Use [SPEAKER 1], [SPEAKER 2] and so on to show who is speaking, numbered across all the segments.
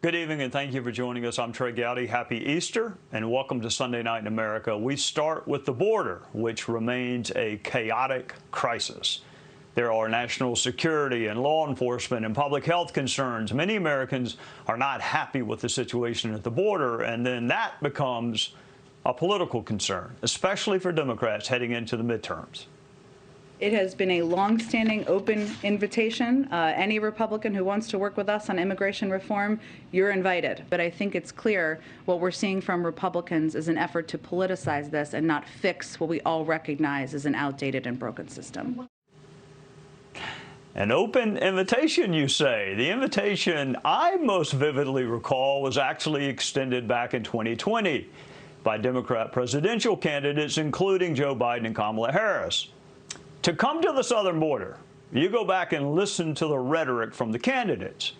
[SPEAKER 1] Good evening, and thank you for joining us. I'm Trey Gowdy. Happy Easter, and welcome to Sunday Night in America. We start with the border, which remains a chaotic crisis. There are national security and law enforcement and public health concerns. Many Americans are not happy with the situation at the border, and then that becomes a political concern, especially for Democrats heading into the midterms.
[SPEAKER 2] It has been a long-standing open invitation. Any Republican who wants to work with us on immigration reform, you're invited. But I think it's clear what we're seeing from Republicans is an effort to politicize this and not fix what we all recognize as an outdated and broken system.
[SPEAKER 1] An open invitation, you say? The invitation I most vividly recall was actually extended back in 2020 by Democrat presidential candidates, including Joe Biden and Kamala Harris, to come to the southern border. You go back and listen to the rhetoric from the candidates.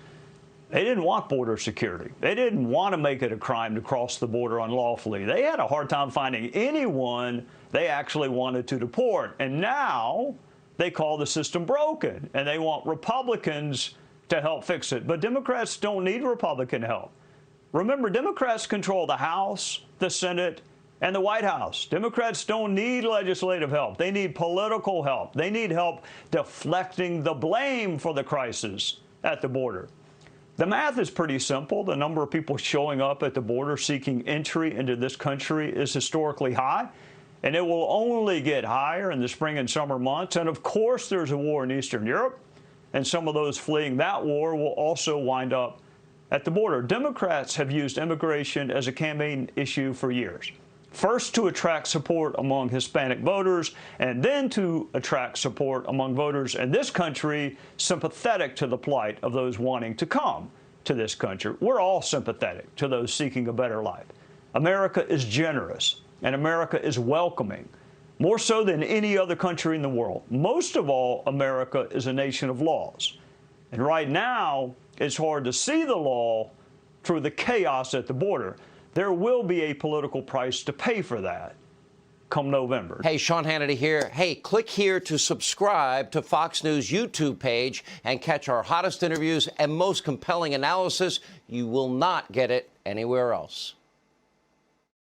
[SPEAKER 1] They didn't want border security. They didn't want to make it a crime to cross the border unlawfully. They had a hard time finding anyone they actually wanted to deport. And now they call the system broken, and they want Republicans to help fix it. But Democrats don't need Republican help. Remember, Democrats control the House, the Senate, and the White House. Democrats don't need legislative help. They need political help. They need help deflecting the blame for the crisis at the border. The math is pretty simple. The number of people showing up at the border seeking entry into this country is historically high, and it will only get higher in the spring and summer months. And of course, there's a war in Eastern Europe, and some of those fleeing that war will also wind up at the border. Democrats have used immigration as a campaign issue for years. First, to attract support among Hispanic voters, and then to attract support among voters in this country sympathetic to the plight of those wanting to come to this country. We're all sympathetic to those seeking a better life. America is generous, and America is welcoming, more so than any other country in the world. Most of all, America is a nation of laws. And right now, it's hard to see the law through the chaos at the border. There will be a political price to pay for that come November.
[SPEAKER 3] Hey, Sean Hannity here. Hey, click here to subscribe to Fox News YouTube page and catch our hottest interviews and most compelling analysis. You will not get it anywhere else.